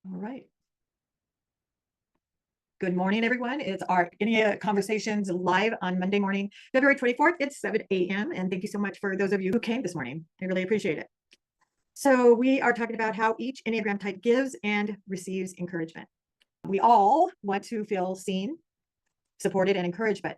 All right. Good morning, everyone. It's our Enneagram Conversations live on Monday morning, February 24th. It's 7 a.m. And thank you so much for those of you who came this morning. I really appreciate it. So we are talking about how each Enneagram type gives and receives encouragement. We all want to feel seen, supported, and encouraged, but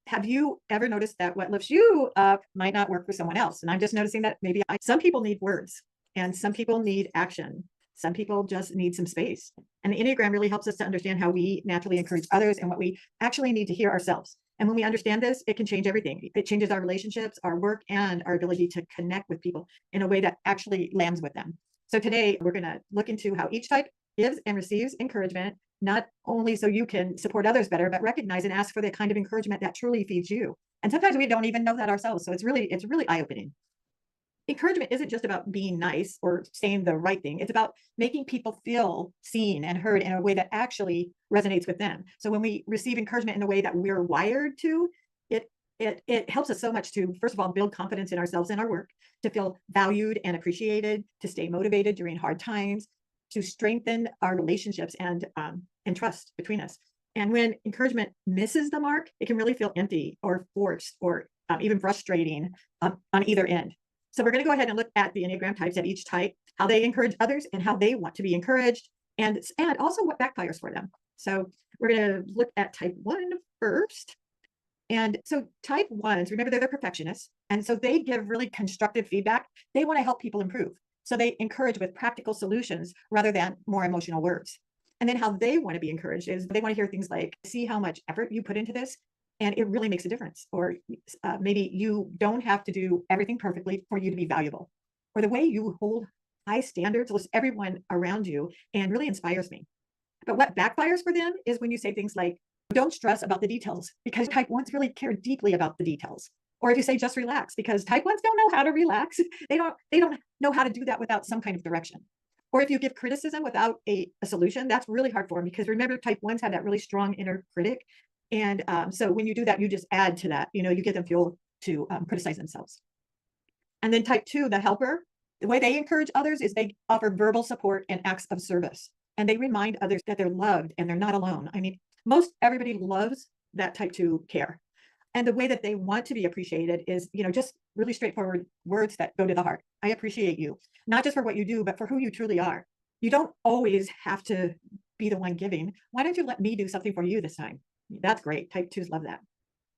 have you ever noticed that what lifts you up might not work for someone else? And I'm just noticing that maybe some people need words and some people need action. Some people just need some space. And the Enneagram really helps us to understand how we naturally encourage others and what we actually need to hear ourselves. And when we understand this, it can change everything. It changes our relationships, our work, and our ability to connect with people in a way that actually lands with them. So today we're going to look into how each type gives and receives encouragement, not only so you can support others better, but recognize and ask for the kind of encouragement that truly feeds you. And sometimes we don't even know that ourselves. So it's really eye-opening. Encouragement isn't just about being nice or saying the right thing. It's about making people feel seen and heard in a way that actually resonates with them. So when we receive encouragement in the way that we're wired to, it helps us so much to, first of all, build confidence in ourselves and our work, to feel valued and appreciated, to stay motivated during hard times, to strengthen our relationships and trust between us. And when encouragement misses the mark, it can really feel empty or forced or even frustrating on either end. So we're going to go ahead and look at the Enneagram types at each type, how they encourage others and how they want to be encouraged, and also what backfires for them. So we're going to look at type 1 first. And so type 1s, remember, they're the perfectionists. And so they give really constructive feedback. They want to help people improve. So they encourage with practical solutions rather than more emotional words. And then how they want to be encouraged is they want to hear things like, see how much effort you put into this, and it really makes a difference. Or maybe you don't have to do everything perfectly for you to be valuable. Or the way you hold high standards with everyone around you and really inspires me. But what backfires for them is when you say things like, don't stress about the details, because type 1s really care deeply about the details. Or if you say just relax, because type 1s don't know how to relax. They don't know how to do that without some kind of direction. Or if you give criticism without a solution, that's really hard for them, because remember, type 1s have that really strong inner critic. And so when you do that, you just add to that, you give them fuel to criticize themselves. And then type 2, the helper, the way they encourage others is they offer verbal support and acts of service. And they remind others that they're loved and they're not alone. I mean, most everybody loves that type 2 care. And the way that they want to be appreciated is, just really straightforward words that go to the heart. I appreciate you, not just for what you do, but for who you truly are. You don't always have to be the one giving. Why don't you let me do something for you this time? That's great. Type 2s love that.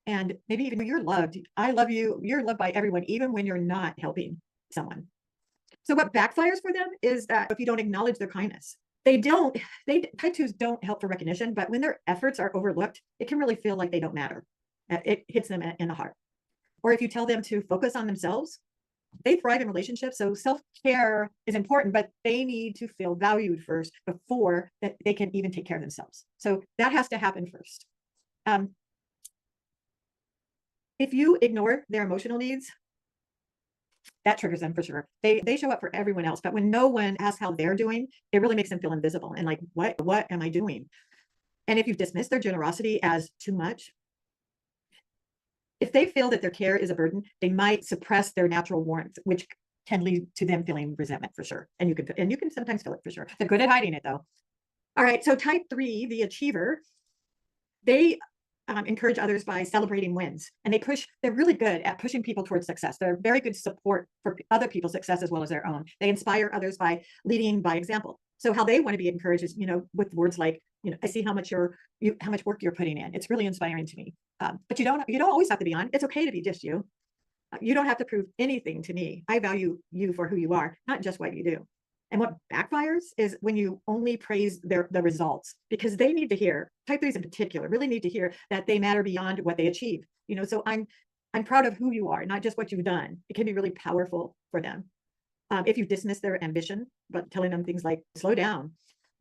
And maybe even you're loved. I love you. You're loved by everyone, even when you're not helping someone. So what backfires for them is that if you don't acknowledge their kindness, they type 2s don't help for recognition, but when their efforts are overlooked, it can really feel like they don't matter. It hits them in the heart. Or if you tell them to focus on themselves, they thrive in relationships. So self-care is important, but they need to feel valued first before that they can even take care of themselves. So that has to happen first. If you ignore their emotional needs, that triggers them for sure. They show up for everyone else, but when no one asks how they're doing, it really makes them feel invisible and like, what am I doing? And if you dismiss their generosity as too much, if they feel that their care is a burden, they might suppress their natural warmth, which can lead to them feeling resentment for sure. And you can sometimes feel it for sure. They're good at hiding it though. All right, so type 3, the achiever, they encourage others by celebrating wins, and they're really good at pushing people towards success. They're very good support for other people's success as well as their own. They inspire others by leading by example. So how they want to be encouraged is, with words like, I see how much work you're putting in. It's really inspiring to me. But you don't always have to be on. It's okay to be just you. You don't have to prove anything to me. I value you for who you are, not just what you do. And what backfires is when you only praise the results, because they need to hear, type 3s in particular, really need to hear that they matter beyond what they achieve. So I'm proud of who you are, not just what you've done. It can be really powerful for them. If you dismiss their ambition, but telling them things like, slow down,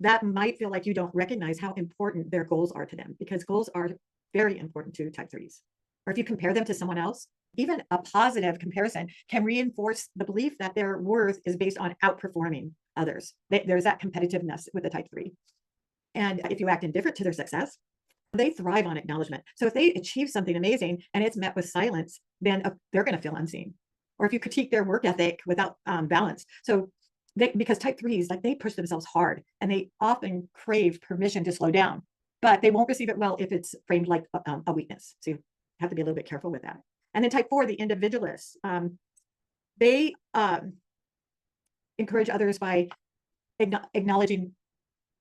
that might feel like you don't recognize how important their goals are to them, because goals are very important to type 3s. Or if you compare them to someone else, even a positive comparison can reinforce the belief that their worth is based on outperforming others. There's that competitiveness with the type 3. And if you act indifferent to their success, they thrive on acknowledgement. So if they achieve something amazing and it's met with silence, then they're going to feel unseen. Or if you critique their work ethic without balance. So because type threes, like they push themselves hard and they often crave permission to slow down, but they won't receive it well if it's framed like a weakness. So you have to be a little bit careful with that. And then type four, the individualists, they encourage others by acknowledging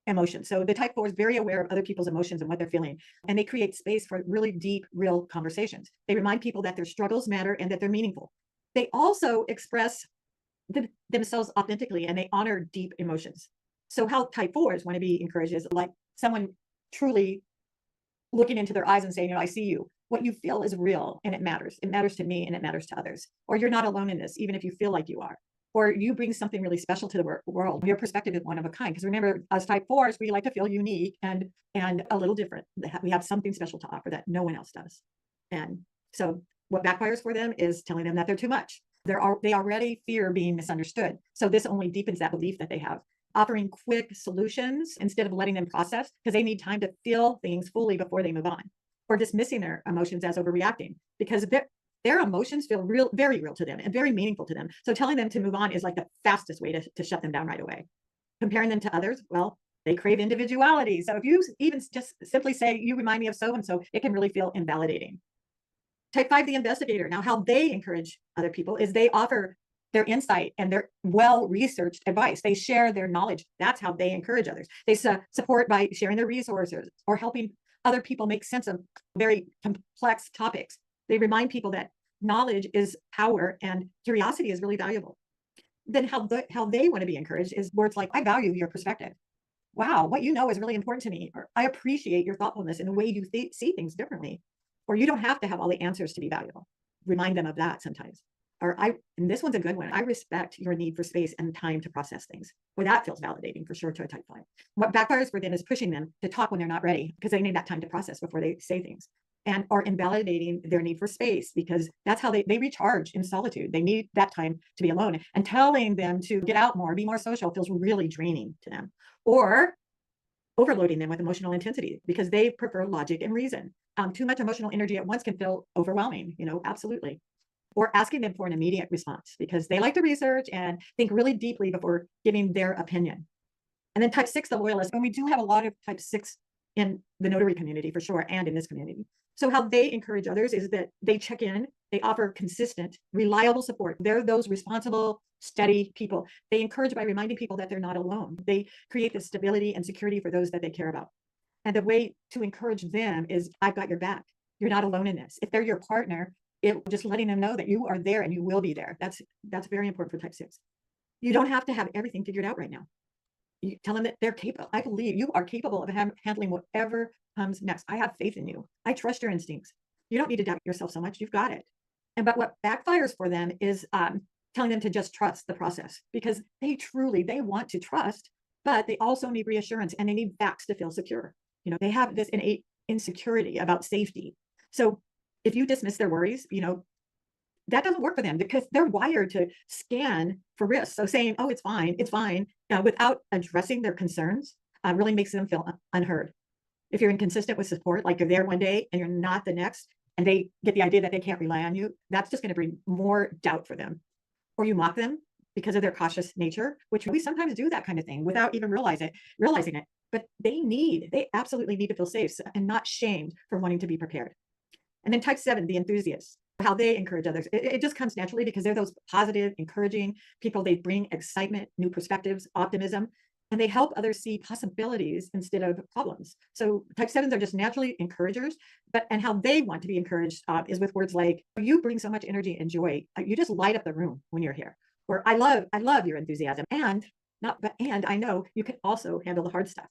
emotions. So the type four is very aware of other people's emotions and what they're feeling, and they create space for really deep, real conversations. They remind people that their struggles matter and that they're meaningful. They also express themselves authentically and they honor deep emotions. So how type fours want to be encouraged is like someone truly looking into their eyes and saying, I see you. What you feel is real and it matters. It matters to me and it matters to others. Or you're not alone in this, even if you feel like you are. Or you bring something really special to the world. Your perspective is one of a kind. Because remember, as type fours, we like to feel unique and a little different. We have something special to offer that no one else does. And so what backfires for them is telling them that they're too much. They already fear being misunderstood. So this only deepens that belief that they have. Offering quick solutions instead of letting them process, because they need time to feel things fully before they move on. Or dismissing their emotions as overreacting, because their emotions feel real, very real to them and very meaningful to them. So telling them to move on is like the fastest way to shut them down right away. Comparing them to others, well, they crave individuality. So if you even just simply say, you remind me of so-and-so, it can really feel invalidating. Type five, the investigator. Now, how they encourage other people is they offer their insight and their well-researched advice. They share their knowledge. That's how they encourage others. They support by sharing their resources or helping other people make sense of very complex topics. They remind people that knowledge is power and curiosity is really valuable. Then how they want to be encouraged is words like, I value your perspective. Wow, what you know is really important to me. Or I appreciate your thoughtfulness and the way you see things differently. Or you don't have to have all the answers to be valuable. Remind them of that sometimes. Or and this one's a good one. I respect your need for space and time to process things. Well, that feels validating for sure to a type five. What backfires for them is pushing them to talk when they're not ready because they need that time to process before they say things. And or invalidating their need for space because that's how they recharge in solitude. They need that time to be alone. And telling them to get out more, be more social feels really draining to them. Or overloading them with emotional intensity because they prefer logic and reason. Too much emotional energy at once can feel overwhelming, absolutely. Or asking them for an immediate response because they like to research and think really deeply before giving their opinion. And then type six, the loyalist, and we do have a lot of type six in the notary community for sure, and in this community. So how they encourage others is that they check in, they offer consistent, reliable support. They're those responsible, steady people. They encourage by reminding people that they're not alone. They create this stability and security for those that they care about. And the way to encourage them is, I've got your back. You're not alone in this. If they're your partner, just letting them know that you are there and you will be there. That's very important for type six. You don't have to have everything figured out right now. You tell them that they're capable. I believe you are capable of handling whatever comes next. I have faith in you. I trust your instincts. You don't need to doubt yourself so much. You've got it. But what backfires for them is telling them to just trust the process because they want to trust, but they also need reassurance and they need facts to feel secure. They have this innate insecurity about safety. So if you dismiss their worries, that doesn't work for them because they're wired to scan for risks. So saying, oh, it's fine, without addressing their concerns really makes them feel unheard. If you're inconsistent with support, like you're there one day and you're not the next, and they get the idea that they can't rely on you, that's just going to bring more doubt for them. Or you mock them because of their cautious nature, which we sometimes do that kind of thing without even realizing it. But they absolutely need to feel safe and not shamed for wanting to be prepared. And then type seven, the enthusiasts, how they encourage others. It just comes naturally because they're those positive, encouraging people. They bring excitement, new perspectives, optimism, and they help others see possibilities instead of problems. So type sevens are just naturally encouragers, and how they want to be encouraged is with words like, you bring so much energy and joy. You just light up the room when you're here. Or I love your enthusiasm. And I know you can also handle the hard stuff.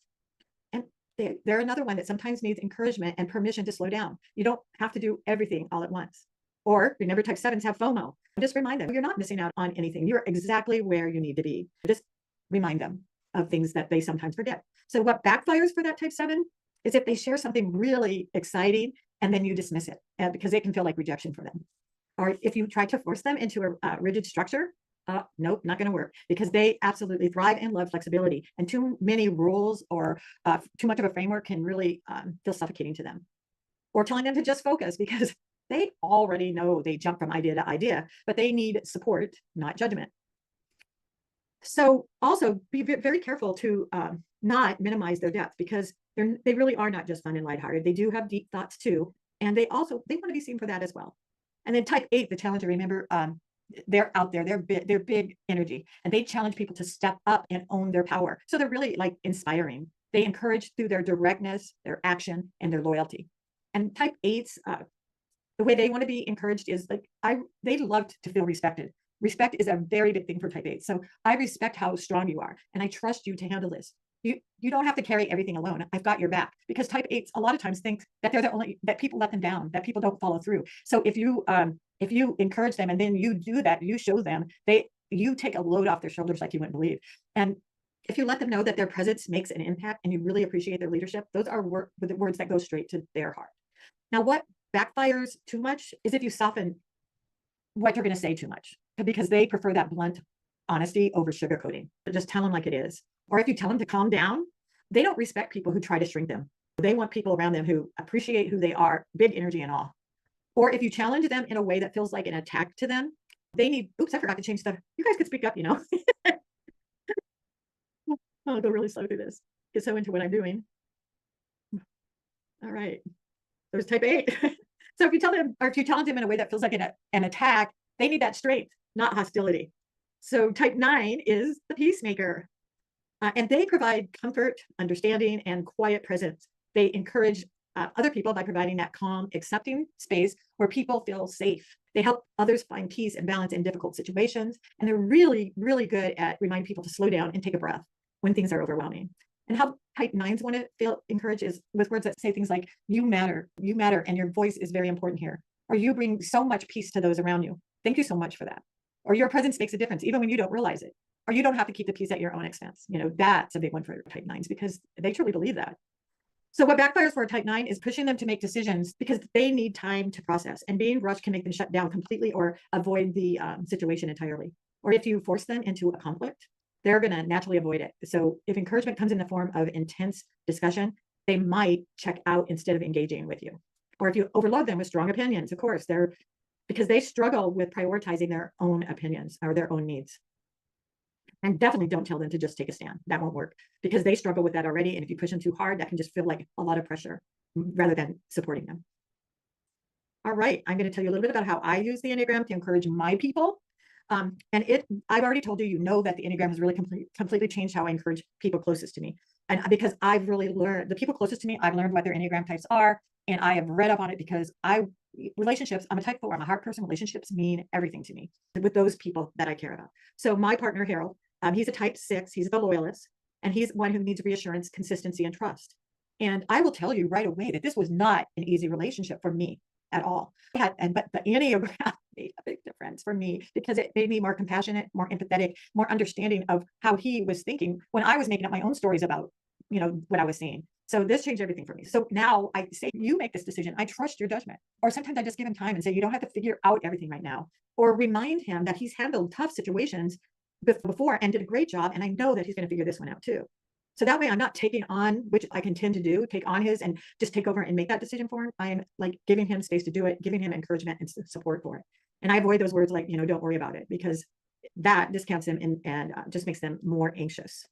And they're another one that sometimes needs encouragement and permission to slow down. You don't have to do everything all at once. Or remember, type sevens have FOMO. Just remind them you're not missing out on anything. You're exactly where you need to be. Just remind them of things that they sometimes forget. So what backfires for that type seven is if they share something really exciting and then you dismiss it because it can feel like rejection for them. Or if you try to force them into a rigid structure, nope, not going to work because they absolutely thrive and love flexibility. And too many rules or too much of a framework can really feel suffocating to them. Or telling them to just focus because they already know they jump from idea to idea, but they need support, not judgment. So also be very careful to not minimize their depth, because they really are not just fun and lighthearted. They do have deep thoughts too. And they want to be seen for that as well. And then type 8, the challenger, remember, they're out there, they're big energy, and they challenge people to step up and own their power. So they're really like inspiring. They encourage through their directness, their action, and their loyalty. And type 8s, the way they want to be encouraged is like, they love to feel respected. Respect is a very big thing for type 8. So I respect how strong you are, and I trust you to handle this. You don't have to carry everything alone. I've got your back. Because type 8s a lot of times think that they're the only, that people let them down, that people don't follow through. So if you encourage them and then you do that, you show them, you take a load off their shoulders like you wouldn't believe. And if you let them know that their presence makes an impact and you really appreciate their leadership, those are the words that go straight to their heart. Now, what backfires too much is if you soften what you're going to say too much, because they prefer that blunt honesty over sugarcoating. Just tell them like it is. Or if you tell them to calm down, they don't respect people who try to shrink them. They want people around them who appreciate who they are, big energy and all. Or if you challenge them in a way that feels like an attack to them, they need, oops, I forgot to change stuff. You guys could speak up, you know. I'll go really slow through this. Get so into what I'm doing. All right. There's type 8. So if you tell them, or if you challenge them in a way that feels like an attack, they need that strength, not hostility. So type 9 is the peacemaker. And they provide comfort, understanding, and quiet presence. They encourage other people by providing that calm, accepting space where people feel safe. They help others find peace and balance in difficult situations. And they're really, really good at reminding people to slow down and take a breath when things are overwhelming. And how type 9s want to feel encouraged is with words that say things like, you matter, and your voice is very important here. Or you bring so much peace to those around you. Thank you so much for that. Or your presence makes a difference, even when you don't realize it. Or you don't have to keep the peace at your own expense. You know, that's a big one for type 9s because they truly believe that. So what backfires for a type 9 is pushing them to make decisions because they need time to process, and being rushed can make them shut down completely or avoid the situation entirely. Or if you force them into a conflict, they're going to naturally avoid it. So if encouragement comes in the form of intense discussion, they might check out instead of engaging with you. Or if you overload them with strong opinions, of course, because they struggle with prioritizing their own opinions or their own needs. And definitely don't tell them to just take a stand. That won't work because they struggle with that already. And if you push them too hard, that can just feel like a lot of pressure rather than supporting them. All right, I'm going to tell you a little bit about how I use the Enneagram to encourage my people. I've already told you, you know, that the Enneagram has really completely changed how I encourage people closest to me. And because I've really learned, the people closest to me, I've learned what their Enneagram types are. And I have read up on it because relationships, I'm a type 4, I'm a heart person. Relationships mean everything to me with those people that I care about. So my partner, Harold, he's a type 6, he's the loyalist, and he's one who needs reassurance, consistency, and trust. And I will tell you right away that this was not an easy relationship for me at all. But the Enneagram made a big difference for me because it made me more compassionate, more empathetic, more understanding of how he was thinking when I was making up my own stories about, you know, what I was seeing. So this changed everything for me. So now I say, you make this decision. I trust your judgment. Or sometimes I just give him time and say, you don't have to figure out everything right now. Or remind him that he's handled tough situations before and did a great job. And I know that he's going to figure this one out too. So that way I'm not taking on, which I can tend to do, take on his and just take over and make that decision for him. I'm like giving him space to do it, giving him encouragement and support for it. And I avoid those words like, you know, don't worry about it, because that discounts them and just makes them more anxious.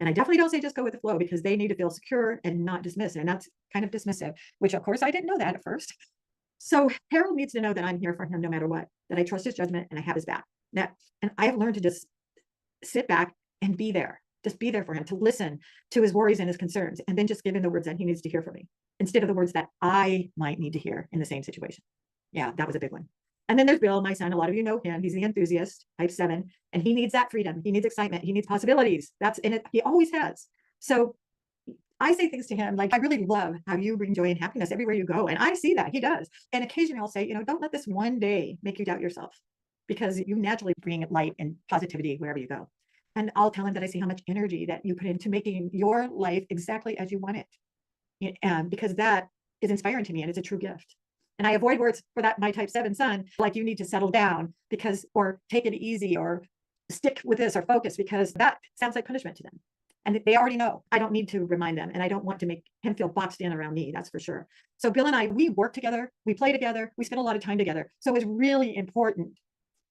And I definitely don't say just go with the flow, because they need to feel secure and not dismissive. And that's kind of dismissive, which of course I didn't know that at first. So Harold needs to know that I'm here for him no matter what, that I trust his judgment and I have his back. And I have learned to just sit back and be there. Just be there for him, to listen to his worries and his concerns, and then just give him the words that he needs to hear from me instead of the words that I might need to hear in the same situation. Yeah, that was a big one. And then there's Bill, my son. A lot of you know him. He's the enthusiast, type 7, and he needs that freedom. He needs excitement. He needs possibilities. That's in it. He always has. So I say things to him like, I really love how you bring joy and happiness everywhere you go. And I see that he does. And occasionally I'll say, you know, don't let this one day make you doubt yourself, because you naturally bring light and positivity wherever you go. And I'll tell him that I see how much energy that you put into making your life exactly as you want it. And because that is inspiring to me and it's a true gift. And I avoid words for that, my type 7 son, like you need to settle down or take it easy, or stick with this, or focus, because that sounds like punishment to them. And they already know. I don't need to remind them, and I don't want to make him feel boxed in around me, that's for sure. So Bill and I, we work together, we play together, we spend a lot of time together. So it's really important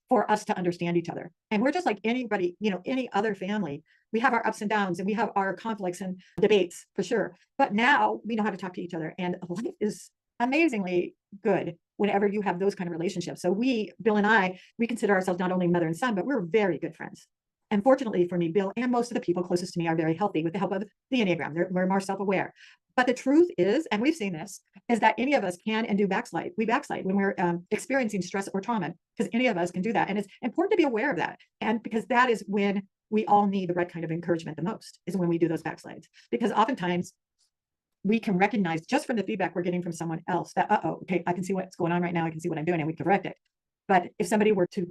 for us to understand each other. And we're just like anybody, any other family. We have our ups and downs and we have our conflicts and debates for sure. But now we know how to talk to each other. And life is amazingly good whenever you have those kind of relationships. So Bill and I, we consider ourselves not only mother and son, but we're very good friends. And fortunately for me, Bill and most of the people closest to me are very healthy with the help of the Enneagram. We're more self-aware. But the truth is, and we've seen this, is that any of us can and do backslide. We backslide when we're experiencing stress or trauma, because any of us can do that. And it's important to be aware of that. And because that is when we all need the right kind of encouragement the most, is when we do those backslides. Because oftentimes we can recognize just from the feedback we're getting from someone else that, okay, I can see what's going on right now. I can see what I'm doing, and we correct it. But if somebody were to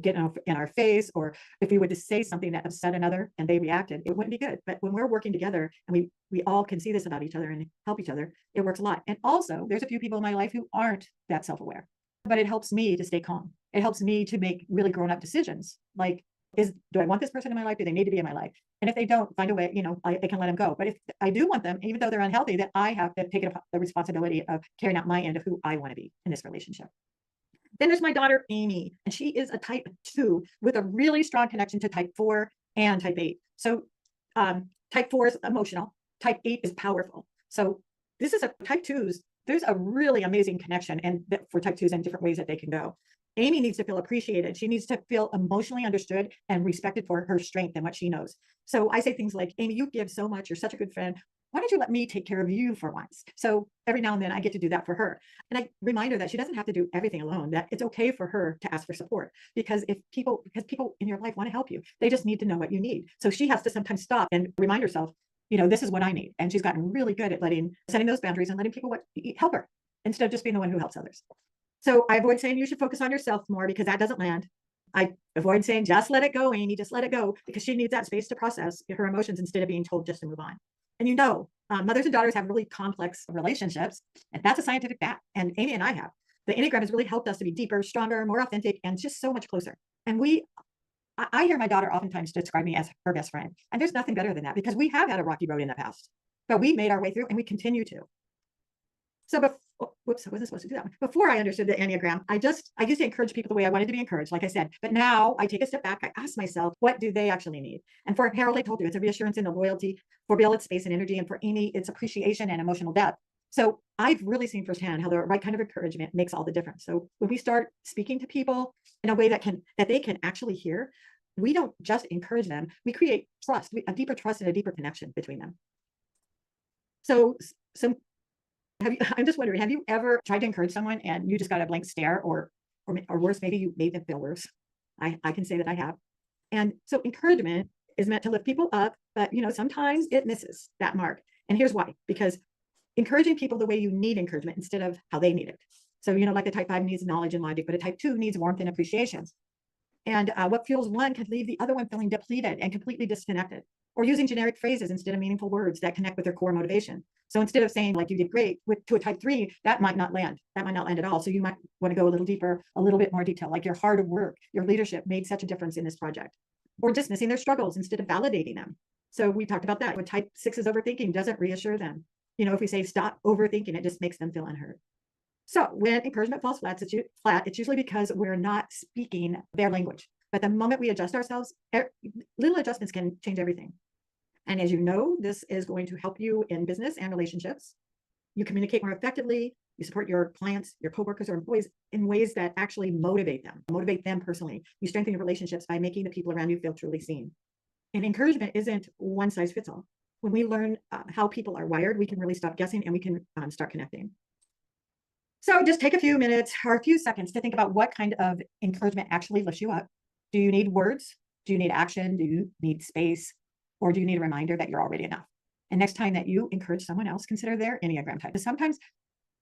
get in our face, or if we were to say something that upset another and they reacted, it wouldn't be good. But when we're working together and we all can see this about each other and help each other, it works a lot. And also, there's a few people in my life who aren't that self-aware, but it helps me to stay calm. It helps me to make really grown-up decisions. Like, do I want this person in my life? Do they need to be in my life? And if they don't, find a way, I can let them go. But if I do want them, even though they're unhealthy, then I have to take the responsibility of carrying out my end of who I want to be in this relationship. Then there's my daughter, Amy, and she is a type 2 with a really strong connection to type 4 and type 8. So type 4 is emotional, type 8 is powerful. So this is type 2s. There's a really amazing connection and for type 2s and different ways that they can go. Amy needs to feel appreciated. She needs to feel emotionally understood and respected for her strength and what she knows. So I say things like, Amy, you give so much. You're such a good friend. Why don't you let me take care of you for once? So every now and then I get to do that for her. And I remind her that she doesn't have to do everything alone, that it's okay for her to ask for support, because people in your life want to help you. They just need to know what you need. So she has to sometimes stop and remind herself, this is what I need. And she's gotten really good at setting those boundaries and letting people help her instead of just being the one who helps others. So I avoid saying you should focus on yourself more, because that doesn't land. I avoid saying, just let it go, Amy, just let it go, because she needs that space to process her emotions instead of being told just to move on. And mothers and daughters have really complex relationships, and that's a scientific fact. And Amy and I have. The Enneagram has really helped us to be deeper, stronger, more authentic, and just so much closer. And I hear my daughter oftentimes describe me as her best friend. And there's nothing better than that, because we have had a rocky road in the past, but we made our way through and we continue to. So I wasn't supposed to do that. Before I understood the Enneagram, I used to encourage people the way I wanted to be encouraged, like I said. But now I take a step back. I ask myself, what do they actually need? And for Harold, I told you, it's a reassurance and a loyalty. For Bill, it's space and energy. And for Amy, it's appreciation and emotional depth. So I've really seen firsthand how the right kind of encouragement makes all the difference. So when we start speaking to people in a way that they can actually hear, we don't just encourage them. We create trust, a deeper trust and a deeper connection between them. So I'm just wondering, have you ever tried to encourage someone and you just got a blank stare, or worse, maybe you made them feel worse? I can say that I have. And so encouragement is meant to lift people up, but sometimes it misses that mark. And here's why: because encouraging people the way you need encouragement instead of how they need it. So like the type 5 needs knowledge and logic, but a type 2 needs warmth and appreciation. And what fuels one can leave the other one feeling depleted and completely disconnected, or using generic phrases instead of meaningful words that connect with their core motivation. So instead of saying, like, you did great, to a type 3, that might not land. That might not land at all. So you might want to go a little deeper, a little bit more detail, like your hard work, your leadership made such a difference in this project, or dismissing their struggles instead of validating them. So we talked about that. When type 6 is overthinking, doesn't reassure them. If we say stop overthinking, it just makes them feel unheard. So when encouragement falls flat, it's usually because we're not speaking their language. But the moment we adjust ourselves, little adjustments can change everything. And as you know, this is going to help you in business and relationships. You communicate more effectively. You support your clients, your coworkers, or employees in ways that actually motivate them personally. You strengthen your relationships by making the people around you feel truly seen. And encouragement isn't one size fits all. When we learn how people are wired, we can really stop guessing and we can start connecting. So just take a few minutes or a few seconds to think about what kind of encouragement actually lifts you up. Do you need words? Do you need action? Do you need space? Or do you need a reminder that you're already enough? And next time that you encourage someone else, consider their Enneagram type. Because sometimes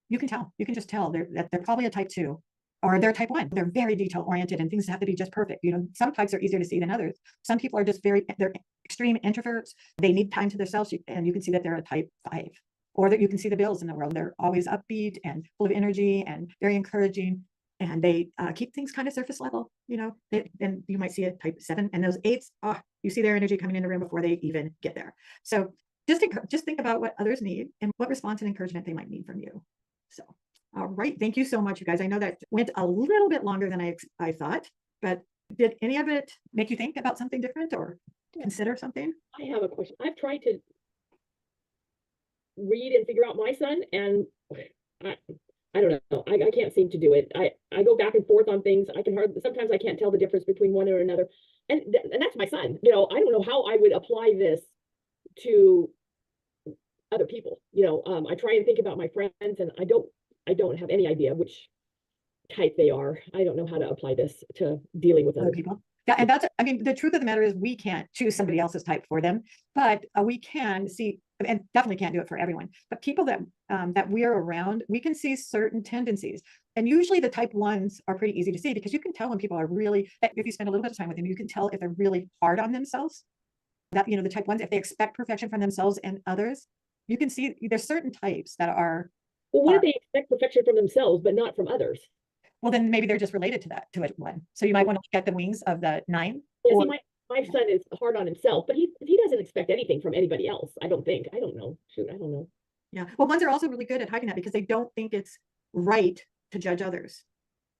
you can just tell that they're probably a type 2 or they're type 1. They're very detail oriented and things have to be just perfect. Some types are easier to see than others. Some people are just they're extreme introverts. They need time to themselves, and you can see that they're a type 5. Or that you can see the Bills in the world. They're always upbeat and full of energy and very encouraging. And they keep things kind of surface level, and you might see a type 7, and those 8s, you see their energy coming in the room before they even get there. So just think about what others need and what response and encouragement they might need from you. So, all right. Thank you so much, you guys. I know that went a little bit longer than I thought. but did any of it make you think about something different or consider something? I have a question. I've tried to read and figure out my son, and I, I don't know. I can't seem to do it. I go back and forth on things. I can hardly, sometimes I can't tell the difference between one or another. And that's my son. You know, I don't know how I would apply this to other people. You know, I try and think about my friends, and I don't have any idea which type they are. I don't know how to apply this to dealing with Other people. Yeah, and that's, I mean, the truth of the matter is we can't choose somebody else's type for them, but we can see, and definitely can't do it for everyone, but people that that we're around, we can see certain tendencies. And usually the type ones are pretty easy to see because you can tell when people are really, if you spend a little bit of time with them, you can tell if they're really hard on themselves. That, you know, the type ones, if they expect perfection from themselves and others, you can see there's certain types that are. Well, what if they expect perfection from themselves, but not from others? Well, then maybe they're just related to that, to it one. So you might want to look at the wings of the 9. Yeah, or, see, my son is hard on himself, but he doesn't expect anything from anybody else. I don't think. I don't know. Shoot, I don't know. yeah. Well, ones are also really good at hiding that because they don't think it's right to judge others.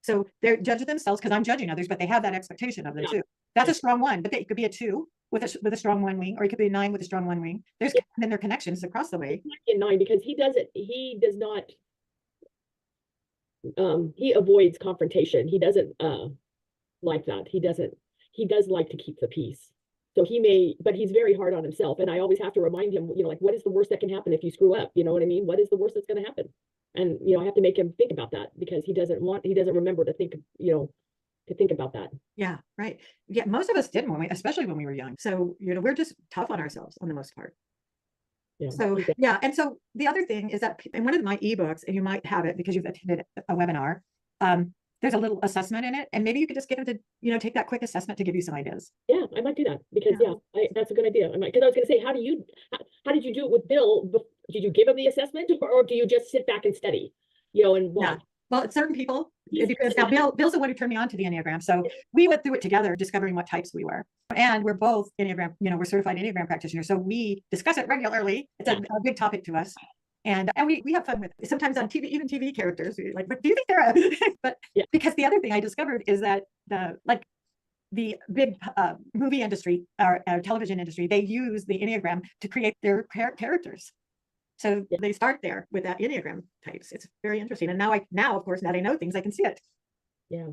So they're judging themselves because I'm judging others, but they have that expectation of them too. That's a strong one, but it could be a 2 with a strong 1 wing, or it could be a 9 with a strong 1 wing. There's then there are connections across the way. He might be a 9 because he does not he avoids confrontation. He doesn't like that. He does like to keep the peace. So he may, but he's very hard on himself. And I always have to remind him, you know, like, what is the worst that can happen if you screw up? You know what I mean? What is the worst that's going to happen? And, you know, I have to make him think about that because he doesn't remember to think, you know, to think about that. Yeah, right. Yeah, most of us didn't especially when we were young. So, you know, we're just tough on ourselves on the most part. Yeah. So, yeah. And so the other thing is that in one of my ebooks, and you might have it because you've attended a webinar, there's a little assessment in it, and maybe you could just get them to, you know, take that quick assessment to give you some ideas. Yeah, I might do that because that's a good idea. Because I was going to say, how did you do it with Bill? Did you give him the assessment, or do you just sit back and study, you know, and watch? Yeah. Well, it's certain people, because now Bill's the one who turned me on to the Enneagram. So we went through it together, discovering what types we were. And we're both Enneagram, you know, we're certified Enneagram practitioners. So we discuss it regularly. It's a big topic to us. And we have fun with it. Sometimes on TV, even TV characters, like, but do you think they're but because the other thing I discovered is that the big movie industry or television industry, they use the Enneagram to create their characters. So they start there with that Enneagram types. It's very interesting. And now, of course, now they know things, I can see it. Yeah.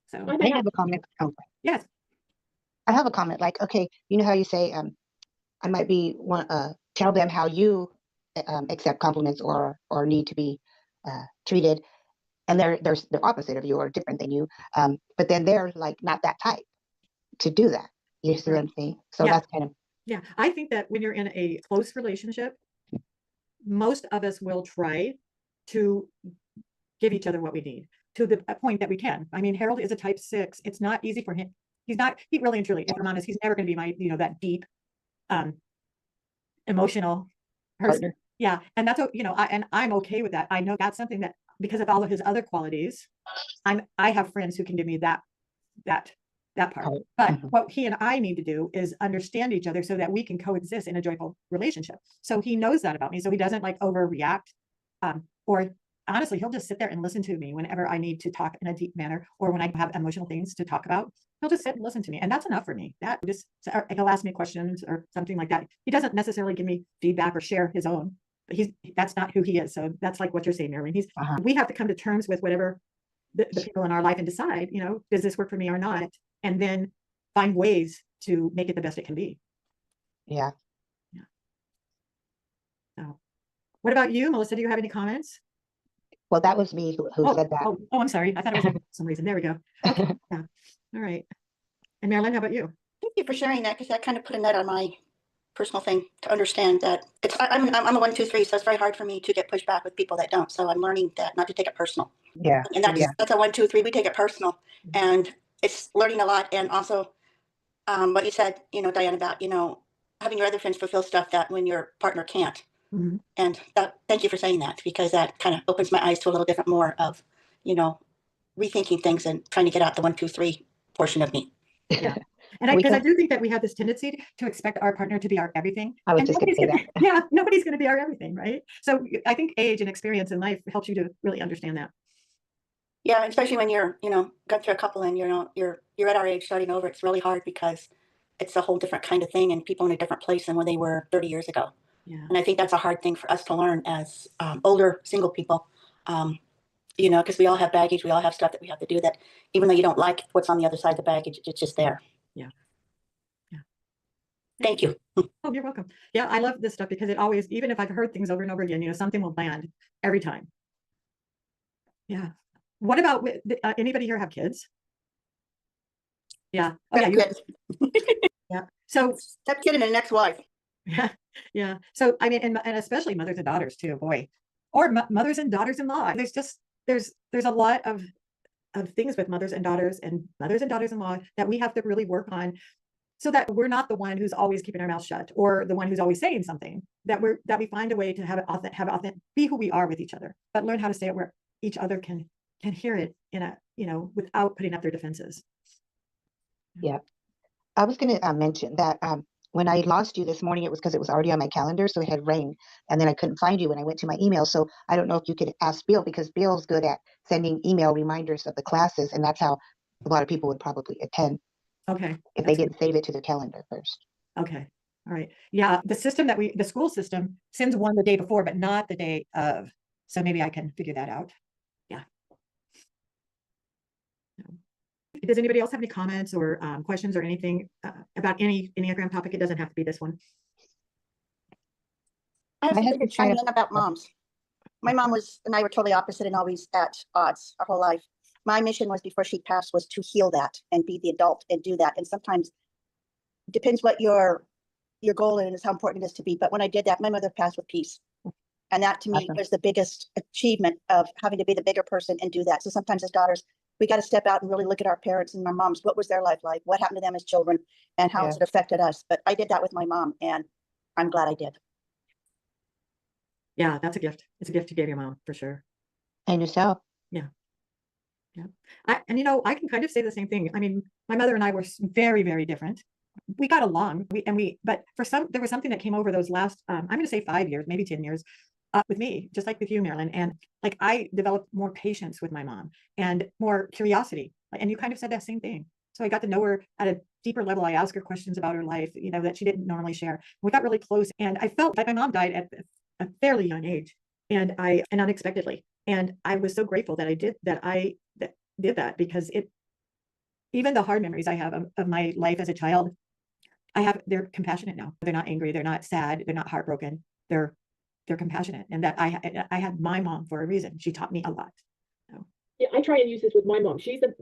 So I have a comment. Oh. Yes. I have a comment. Like, okay, you know how you say, I might be tell them how you accept compliments or need to be treated, and they're opposite of you or different than you. But then they're like not that type to do that. You see what I'm saying? So that's kind of. Yeah, I think that when you're in a close relationship, most of us will try to give each other what we need to the point that we can. I mean, Harold is a type 6. It's not easy for him. He really and truly, if I'm honest, he's never going to be my, you know, that deep, emotional person. Partner. Yeah. And that's, you know, I'm okay with that. I know that's something that, because of all of his other qualities, I have friends who can give me that part. But what he and I need to do is understand each other so that we can coexist in a joyful relationship. So he knows that about me. So he doesn't like overreact. Or honestly, he'll just sit there and listen to me whenever I need to talk in a deep manner, or when I have emotional things to talk about. He'll just sit and listen to me. And that's enough for me. That just, he'll ask me questions or something like that. He doesn't necessarily give me feedback or share his own, but that's not who he is. So that's like what you're saying, Marilyn. We have to come to terms with whatever the people in our life and decide, you know, does this work for me or not? And then find ways to make it the best it can be. Yeah. So what about you, Melissa? Do you have any comments? Well, that was me who said that. Oh, I'm sorry. I thought it was for some reason. There we go. Okay. Yeah. All right. And Marilyn, how about you? Thank you for sharing that, because that kind of put a net on my personal thing to understand that I'm a 1, 2, 3, so it's very hard for me to get pushed back with people that don't. So I'm learning that not to take it personal. Yeah. And that's a 1, 2, 3. We take it personal, and it's learning a lot. And also, what you said, you know, Diane, about, you know, having your other friends fulfill stuff that when your partner can't. And thank you for saying that, because that kind of opens my eyes to a little different more of, you know, rethinking things and trying to get out the 1, 2, 3 portion of me. Yeah. And because I do think that we have this tendency to expect our partner to be our everything. I was just going to say that. Yeah, nobody's going to be our everything, right? So I think age and experience in life helps you to really understand that. Yeah, especially when you're, gone through a couple and you're at our age starting over, it's really hard because it's a whole different kind of thing and people in a different place than where they were 30 years ago. Yeah. And I think that's a hard thing for us to learn as older single people, because we all have baggage, we all have stuff that we have to do that even though you don't like what's on the other side of the baggage, it's just there. Yeah. Yeah. Thank you. Oh, you're welcome. Yeah, I love this stuff because it always, even if I've heard things over and over again, something will land every time. Yeah. What about anybody here have kids? Yeah. Oh, yeah. Kids. Yeah. So That kid and an ex-wife. yeah, yeah. So I mean, and especially mothers and daughters too, boy, or mothers and daughters-in-law. There's a lot of things with mothers and daughters-in-law that we have to really work on, so that we're not the one who's always keeping our mouth shut or the one who's always saying something. That we find a way to have it be who we are with each other, but learn how to say it where each other can hear it in a without putting up their defenses. Yeah. I was going to mention that when I lost you this morning, it was because it was already on my calendar, so it had rained, and then I couldn't find you when I went to my email. So I don't know if you could ask Bill, because Bill's good at sending email reminders of the classes, and that's how a lot of people would probably attend Okay. if they didn't save it to their calendar first. Okay. All right. Yeah. The school system sends one the day before, but not the day of. So maybe I can figure that out. Yeah. Does anybody else have any comments or questions or anything about any Enneagram topic? It doesn't have to be this one. I have My something to husband chime tried in about moms. My mom and I were totally opposite and always at odds our whole life. My mission was, before she passed, was to heal that and be the adult and do that. And sometimes it depends what your goal is, how important it is to be. But when I did that, my mother passed with peace. And that to me Awesome. was the biggest achievement of having to be the bigger person and do that. So sometimes as daughters, we got to step out and really look at our parents and our moms. What was their life like? What happened to them as children? And how has it affected us? But I did that with my mom, and I'm glad I did. Yeah, that's a gift. It's a gift you gave your mom for sure. And yourself. Yeah. Yeah. I can kind of say the same thing. I mean, my mother and I were very, very different. We got along, but there was something that came over those last, I'm going to say 5 years, maybe 10 years, with me, just like with you, Marilyn. And like, I developed more patience with my mom and more curiosity. And you kind of said that same thing. So I got to know her at a deeper level. I asked her questions about her life, that she didn't normally share. We got really close, and I felt like my mom died at a fairly young age, and unexpectedly. And I was so grateful that I did that, because even the hard memories I have of my life as a child, they're compassionate now. They're not angry. They're not sad. They're not heartbroken. They're compassionate. And that I had my mom for a reason. She taught me a lot. So. Yeah, I try and use this with my mom. She's the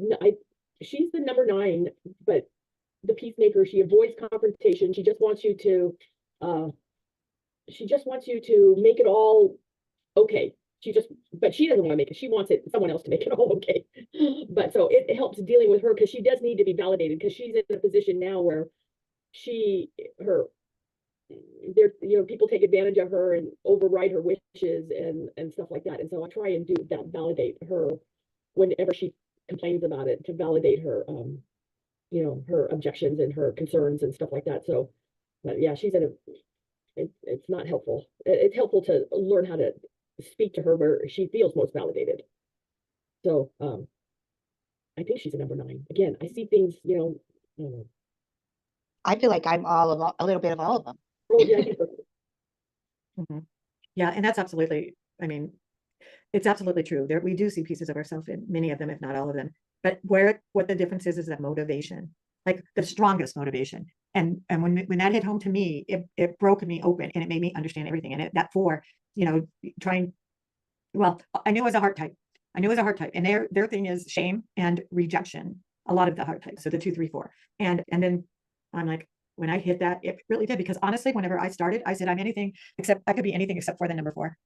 number 9, but the peacemaker. She avoids confrontation. She just wants you to make it all okay. But she doesn't want to make it. She wants someone else to make it all okay. But so it helps dealing with her, because she does need to be validated, because she's in a position now where people take advantage of her and override her wishes and stuff like that. And so I try and do that, validate her whenever she complains about it, to validate her, her objections and her concerns and stuff like that. So, but yeah, it's not helpful. It's helpful to learn how to speak to her where she feels most validated. So, I think she's a number 9. Again, I see things, I don't know. I feel like I'm a little bit of all of them. Oh, yeah, Mm-hmm. Yeah, and that's absolutely, it's absolutely true. We do see pieces of ourselves in many of them, if not all of them. But what the difference is that motivation, like the strongest motivation. And when that hit home to me, it broke me open, and it made me understand everything. And I knew it was a heart type. And their thing is shame and rejection. A lot of the heart types. So the 2, 3, 4. And then I'm like, when I hit that, it really did, because honestly, whenever I started, I said, I could be anything except for the number 4.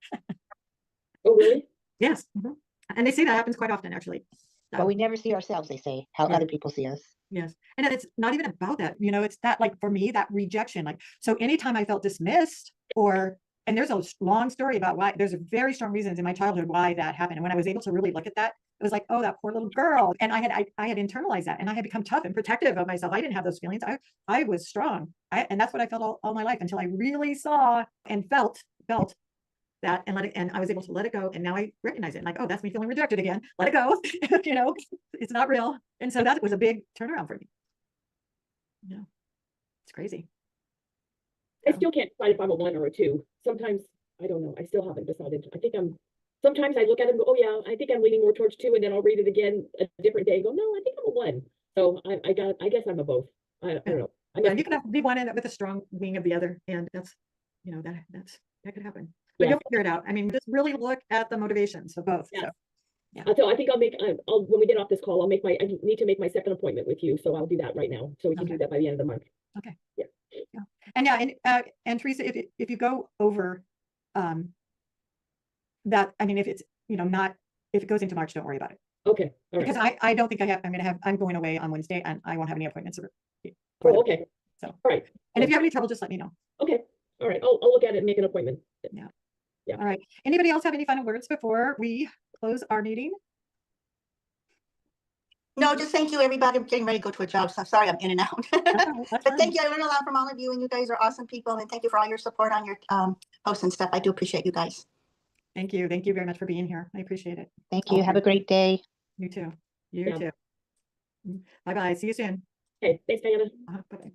Oh, really? Yes. Mm-hmm. And they say that happens quite often, actually. But we never see ourselves, they say, how other people see us. Yes. And it's not even about that, it's that, like, for me, that rejection, like, so anytime I felt dismissed, and there's a long story about why, there's very strong reasons in my childhood why that happened. And when I was able to really look at that, it was like, oh, that poor little girl. And I had internalized that, and I had become tough and protective of myself. I didn't have those feelings. I was strong. And that's what I felt all my life, until I really saw and felt that and let it, and I was able to let it go. And now I recognize it. Like, oh, that's me feeling rejected again. Let it go. You know, it's not real. And so that was a big turnaround for me. Yeah. It's crazy. I still can't decide if I'm a 1 or a 2. Sometimes, I don't know. I still haven't decided. Sometimes I look at it and go, oh yeah, I think I'm leaning more towards 2, and then I'll read it again a different day and go, no, I think I'm a 1. So I guess I'm a both. I don't know. Yeah, you can have be one with a strong wing of the other. And that's, you know, that could happen. But Yeah. you'll figure it out. I mean, just really look at the motivations of both. Yeah. So, yeah. So I think I'll when we get off this call, I need to make my second appointment with you. So I'll do that right now. So we can Okay. do that by the end of the month. Okay. Yeah. Yeah. And Teresa, if you go over that, I mean, if it's, you know, not, if it goes into March, don't worry about it. Okay. All right. Because I don't think I'm going away on Wednesday and I won't have any appointments. Oh, okay. So, all right. And if you have any trouble, just let me know. Okay. All right. I'll look at it and make an appointment. Yeah. Yeah. All right. Anybody else have any final words before we close our meeting? No, just thank you, everybody. I'm getting ready to go to a job, so sorry I'm in and out. That's But thank you. I learned a lot from all of you, and you guys are awesome people. And thank you for all your support on your posts and stuff. I do appreciate you guys. Thank you. Thank you very much for being here. I appreciate it. Thank you. Have a great day. You too. You Yeah. too. Bye-bye. See you soon. Okay. Thanks, Diana. Bye-bye.